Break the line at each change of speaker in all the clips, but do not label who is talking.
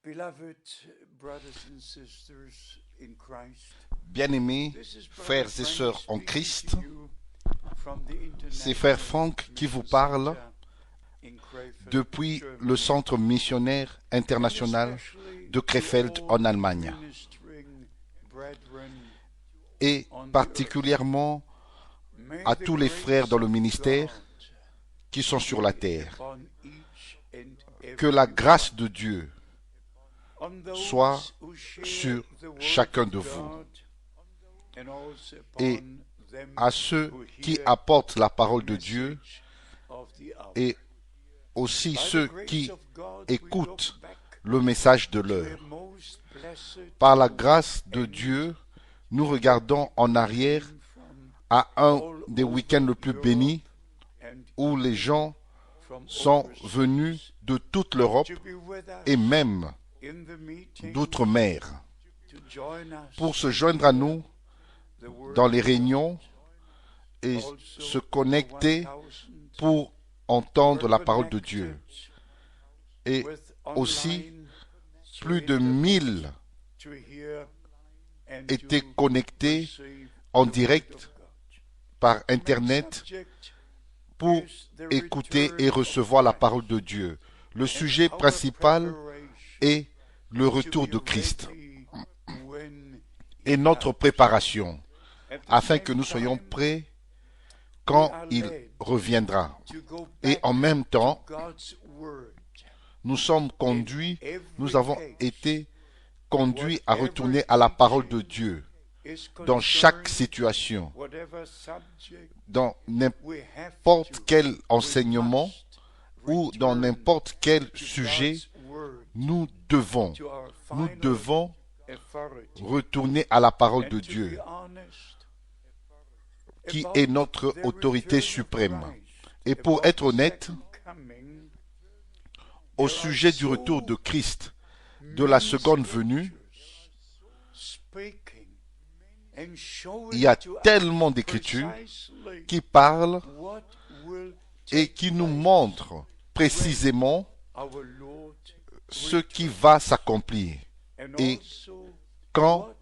Beloved brothers and sisters in Christ,
Bien-aimés
this is Brother
frères et
Frank
sœurs en
speaking
Christ,
to you from the
c'est frère
International
Franck qui vous
Mission
parle
Center in Krefeld,
depuis le
Germany,
Centre missionnaire
and
international
especially
de
to
Krefeld
all
en Allemagne,
ministering brethren
et
on the earth.
particulièrement
May
à
the
tous les frères
grace
dans le
of
ministère
God
qui sont sur la terre.
upon each and
Que la
every
grâce
one.
de Dieu
On those
soit
who share
sur
the word
chacun
of
de vous,
God, and also
et
upon them
à ceux
who
qui
hear
apportent la
the
parole de Dieu,
message of the hour.
et aussi
By the
ceux
grace
qui
of God, we
écoutent
look back
le message de
to
l'heure.
a most blessed
Par la grâce de
and
Dieu, nous regardons en arrière
came from
à un
all
des
over
week-ends le plus
Europe
bénis
and
où les
even
gens
from
sont
overseas
venus de toute l'Europe
to be with
et
us
même
in the meeting,
d'outre-mer
to join us
pour se
and
joindre à
hear
nous
the word
dans
of
les
God.
réunions et
Also,
se
over
connecter
1000
pour entendre
were
la parole de
connected
Dieu. Et
with
aussi,
online
plus de
through
1000
to hear and
étaient
to
connectés
receive
en
the word
direct
of God.
par
The main
Internet
subject
pour
is the
écouter
return
et
of
recevoir la
Christ
parole de Dieu. Le
and
sujet
our
principal
preparation
est le
to
retour
be
de Christ
ready when
et
he
notre
comes.
préparation,
At the
afin que
same
nous soyons
time,
prêts
we
quand
are
il
led
reviendra.
to go
Et
back
en même
to
temps,
God's word
nous sommes
in
conduits, nous
every
avons
case.
été conduits à
Whatever
retourner à la parole de
teaching
Dieu
is
dans chaque
concerned,
situation,
whatever subject,
dans
we have
n'importe
to,
quel
we
enseignement
must
ou dans
return
n'importe quel
to
sujet,
God's word,
nous devons,
to our
nous
final
devons
authority.
retourner à la parole
And
de
to be
Dieu,
honest
qui
about
est notre
the
autorité
return of
suprême.
Christ,
Et pour
about
être
the
honnête,
second coming,
au
there are
sujet du retour de
so
Christ, de la
many
seconde venue,
scriptures speaking and showing
il y a
to us
tellement d'écritures
precisely
qui parlent
what will
et
take
qui nous
place
montrent précisément
our Lord
ce qui
returns.
va s'accomplir
And
et
also
quand,
what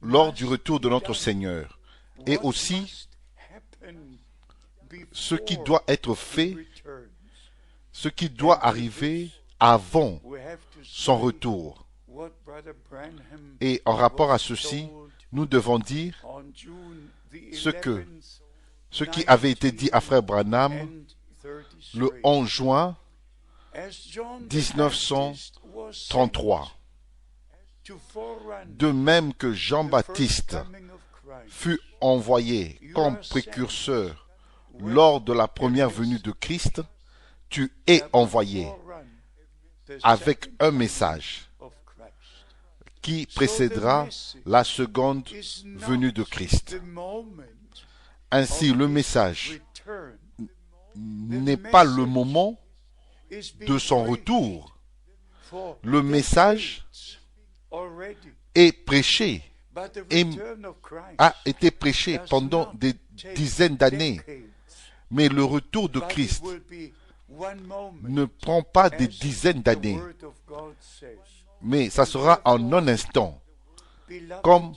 lors du
must
retour de
be
notre
done,
Seigneur, et
what
aussi
must happen
ce qui
before
doit être
he
fait,
returns.
ce qui doit
And to
arriver
this,
avant
we have to
son
say
retour.
what Brother Branham
Et en rapport à
was
ceci,
told
nous devons dire
on June the
ce que
11th,
ce qui avait été dit à Frère Branham le
1933.
11 juin
As John the
1933.
Baptist was sent to forerun
De même que
the first
Jean-Baptiste
coming of Christ,
fut envoyé comme précurseur lors de la première venue de Christ, tu es
that would
envoyé
forerun the
avec
second
un
coming
message
of Christ.
qui précédera la seconde
Is
venue de
not
Christ.
the moment
Ainsi,
of
le
his
message
return.
n'est pas le moment
Is being
de son
preached
retour.
for
Le message
decades already.
est prêché,
But the
et
return of Christ
a été prêché
does
pendant
not
des
take
dizaines d'années.
decades,
Mais le retour de
but it
Christ
will be one moment,
ne prend pas des
as
dizaines
the
d'années,
word of God says.
mais ça sera en un instant,
Beloved,
comme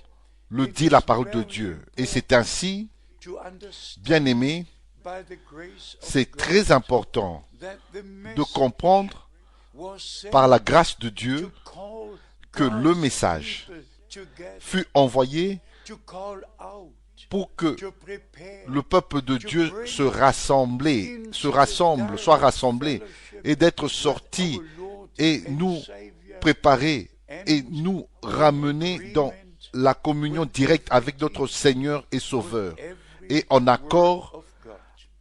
le
it
dit
is
la parole de
very
Dieu. Et
important
c'est ainsi,
to understand
bien-aimés,
by the grace of
c'est
God
très important
that the
de
message
comprendre
was sent
par la grâce de
to
Dieu
call
que le
God's
message
people together,
fut envoyé
to call out,
pour que
to prepare,
le peuple de Dieu se rassemble, soit rassemblé et d'être sorti
our Lord
et
and
nous
Savior,
préparer et
and
nous ramener dans la communion directe avec notre Seigneur et Sauveur
every
et en accord
word of God.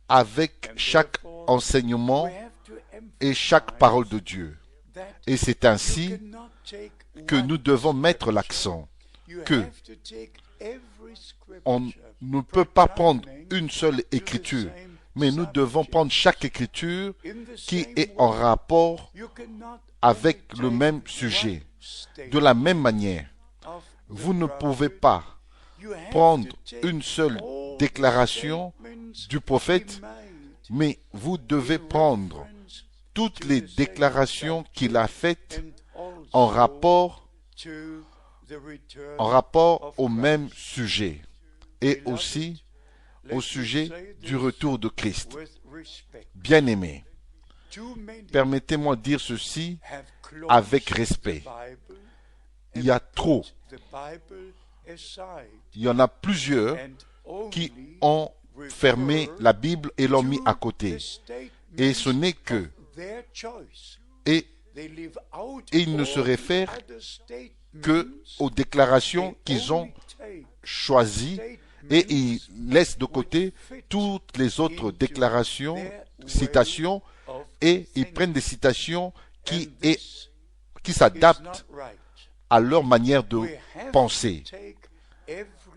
avec chaque enseignement
We have to
et chaque
emphasize
parole de Dieu.
that
Et c'est
you
ainsi
cannot take
que
one
nous devons mettre
scripture.
l'accent.
You
que
have to take every scripture
On ne peut pas prendre
pertaining
une seule
to the
écriture,
same
mais nous devons
subject.
prendre chaque écriture
In the
qui
same
est en
way,
rapport
you cannot
avec
only
le
take
même
one
sujet.
statement
De la même manière,
of the
vous ne
prophet.
pouvez pas
You have
prendre
to take
une seule
all the
déclaration
statements
du prophète,
he made
mais vous devez
in
prendre
reference
toutes
to
les
the same
déclarations qu'il a faites
and also
en
also
rapport,
to the return
en rapport
of
au
Christ.
même sujet et
Beloved,
aussi
let
au
me
sujet
say
du
this
retour de Christ.
with respect.
Bien-aimés,
Too many
permettez-moi de dire ceci
have closed
avec
the
respect.
Bible
Il y a
and
trop,
put the Bible aside
il y en a plusieurs
and
qui
only
ont fermé
refer
la Bible et l'ont mis à
to
côté.
the statements
Et ce n'est
of
que,
their choice.
et
They leave out
ils ne
all
se
the
réfèrent
other statements.
que aux déclarations
They
qu'ils ont
only take
choisies et ils laissent de côté toutes les autres déclarations, citations, et ils prennent des citations qui s'adaptent à leur manière de penser.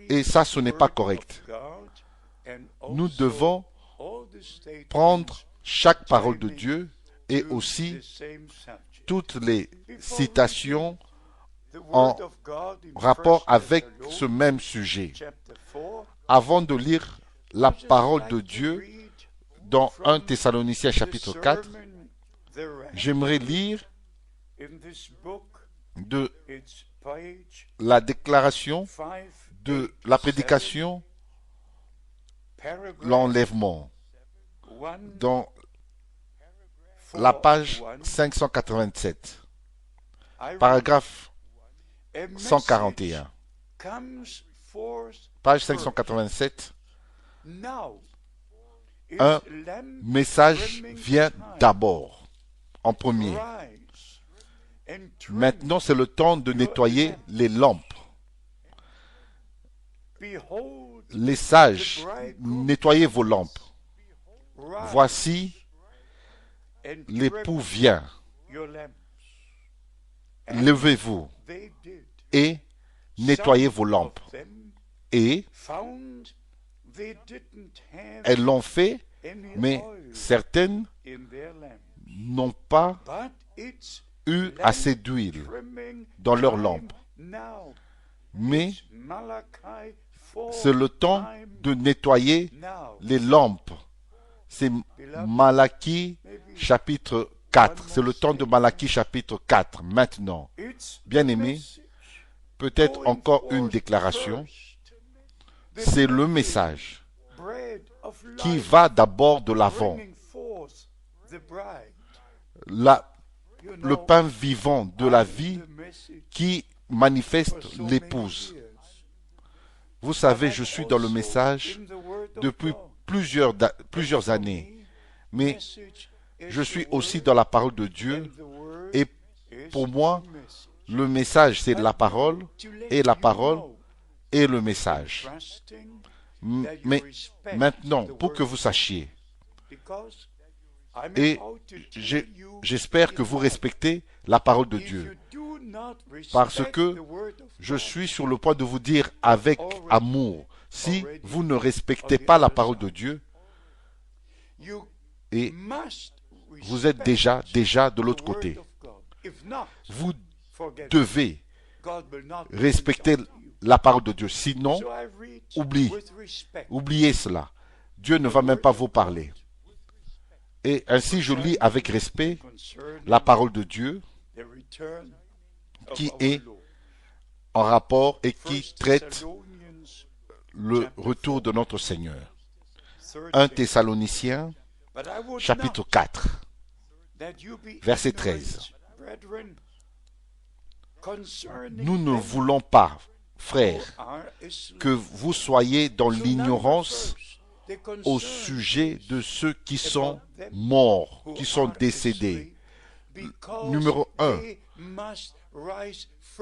Et ça, ce n'est pas correct. Nous devons prendre chaque parole de Dieu et aussi toutes les citations en rapport avec ce même sujet. Avant de lire la parole de Dieu dans 1 Thessaloniciens chapitre 4, j'aimerais lire de la déclaration de la prédication, l'enlèvement, dans la page 587, paragraphe 141. Page 587, un message vient d'abord, en premier. Maintenant, c'est le temps de nettoyer les lampes. Les sages, nettoyez vos lampes. Voici, l'époux vient. Levez-vous et nettoyez vos lampes. Et elles l'ont fait, mais certaines n'ont pas eu assez d'huile dans leurs lampes. Mais c'est le temps de nettoyer les lampes. C'est Malachie chapitre 4. C'est le temps de Malachie chapitre 4 maintenant. Bien-aimés, peut-être encore une déclaration. C'est le message qui va d'abord de l'avant. Le pain vivant de la vie qui manifeste l'épouse. Vous savez, je suis dans le message depuis plusieurs années, mais je suis aussi dans la parole de Dieu et pour moi, le message c'est la parole et la parole et le message. Mais maintenant, pour que vous sachiez, et j'espère que vous respectez la parole de Dieu, parce que je suis sur le point de vous dire avec amour, si vous ne respectez pas la parole de Dieu, et vous êtes déjà de l'autre côté, vous devez respecter la parole de Dieu, sinon, oubliez cela. Dieu ne va même pas vous parler. Et ainsi, je lis avec respect la parole de Dieu qui est en rapport et qui traite le retour de notre Seigneur. 1 Thessaloniciens, chapitre 4, verset 13. Nous ne voulons pas, frères, que vous soyez dans l'ignorance au sujet de ceux qui sont morts, qui sont décédés. Numéro 1,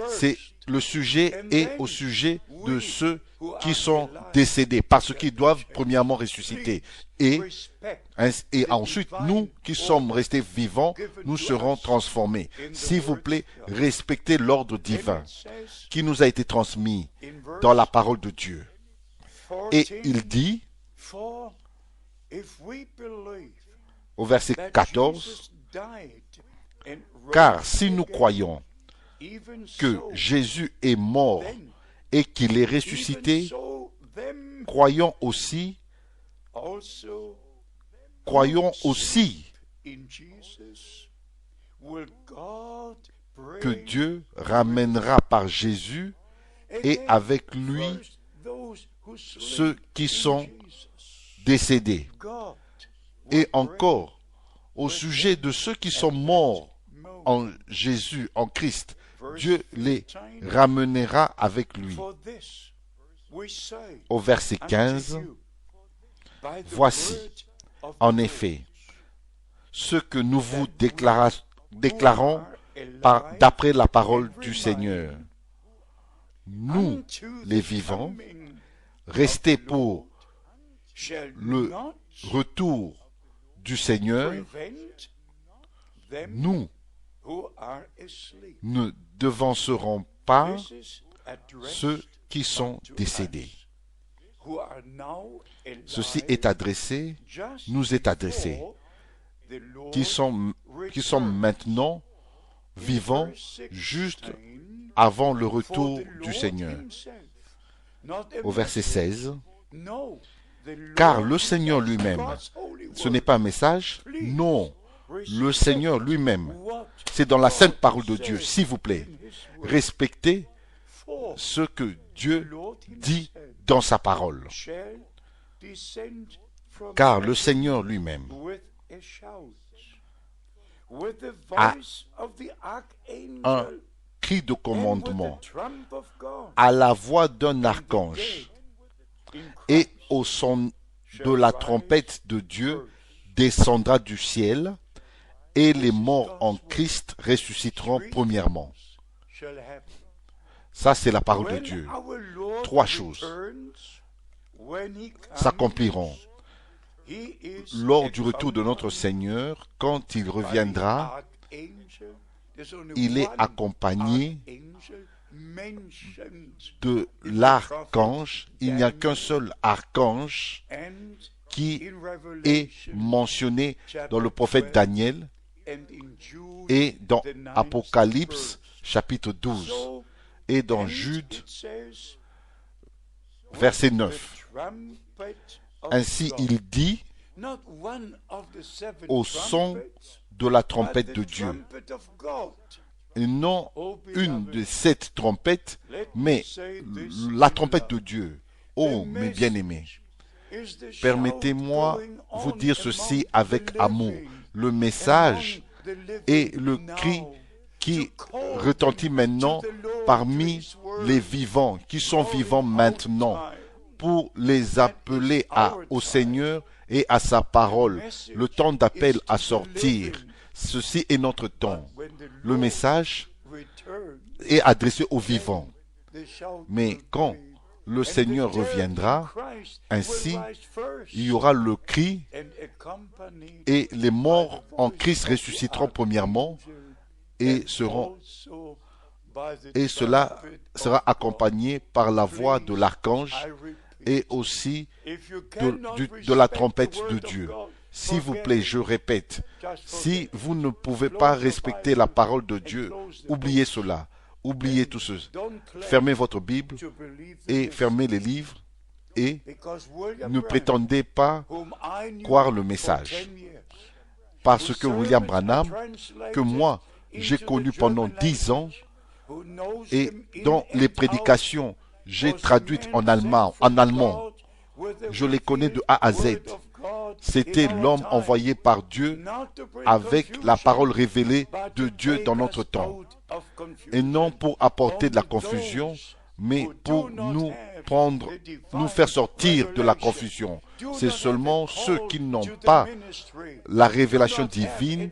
c'est le sujet est au sujet de ceux qui sont décédés, parce qu'ils doivent premièrement ressusciter. Et ensuite, nous qui sommes restés vivants, nous serons transformés. S'il vous plaît, respectez l'ordre divin qui nous a été transmis dans la parole de Dieu. Et il dit, au verset 14, car si nous croyons que Jésus est mort et qu'il est ressuscité, croyons aussi que Dieu ramènera par Jésus et avec lui ceux qui sont décédés. Et encore, au sujet de ceux qui sont morts en Jésus, en Christ, Dieu les ramènera avec lui. Au verset 15, voici, en effet, ce que nous vous déclarons d'après la parole du Seigneur. Nous, les vivants, restés pour le retour du Seigneur, nous ne devancerons pas ceux qui sont décédés. Ceci nous est adressé, qui sont maintenant vivants juste avant le retour du Seigneur. Au verset 16, car le Seigneur lui-même, ce n'est pas un message, non, le Seigneur lui-même, c'est dans la sainte parole de Dieu, s'il vous plaît, respectez ce que Dieu dit dans sa parole. Car le Seigneur lui-même a un cri de commandement, à la voix d'un archange et au son de la trompette de Dieu descendra du ciel et les morts en Christ ressusciteront premièrement. Ça, c'est la parole de Dieu. Trois choses s'accompliront. Lors du retour de notre Seigneur, quand il reviendra, il est accompagné de l'archange. Il n'y a qu'un seul archange qui est mentionné dans le prophète Daniel et dans Apocalypse chapitre 12 et dans Jude verset 9. Ainsi il dit, au son de la trompette de Dieu. Et non une de 7 trompettes, mais la trompette de Dieu. Oh, mes bien-aimés, permettez-moi vous dire ceci avec amour. Le message et le cri qui retentit maintenant parmi les vivants, qui sont vivants maintenant, pour les appeler au Seigneur et à sa parole. Le temps d'appel à sortir. Ceci est notre temps. Le message est adressé aux vivants. Mais quand le Seigneur reviendra, ainsi, il y aura le cri et les morts en Christ ressusciteront premièrement et cela sera accompagné par la voix de l'archange et aussi de la trompette de Dieu. S'il vous plaît, je répète, si vous ne pouvez pas respecter la parole de Dieu, oubliez cela, oubliez tout cela. Fermez votre Bible et fermez les livres et ne prétendez pas croire le message. Parce que William Branham, que moi j'ai connu pendant 10 ans, et dont les prédications j'ai traduites en allemand, je les connais de A à Z. C'était l'homme envoyé par Dieu avec la parole révélée de Dieu dans notre temps. Et non pour apporter de la confusion, mais pour nous faire sortir de la confusion. C'est seulement ceux qui n'ont pas la révélation divine,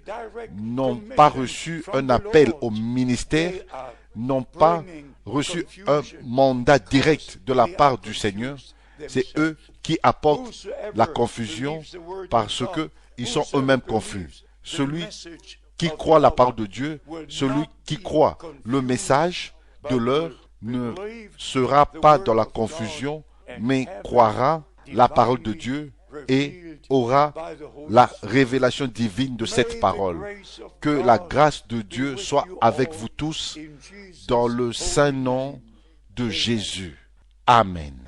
n'ont pas reçu un appel au ministère, n'ont pas reçu un mandat direct de la part du Seigneur. C'est eux qui apportent la confusion parce qu'ils sont eux-mêmes confus. Celui qui croit la parole de Dieu, celui qui croit le message de l'heure ne sera pas dans la confusion, mais croira la parole de Dieu et aura la révélation divine de cette parole. Que la grâce de Dieu soit avec vous tous dans le saint nom de Jésus. Amen.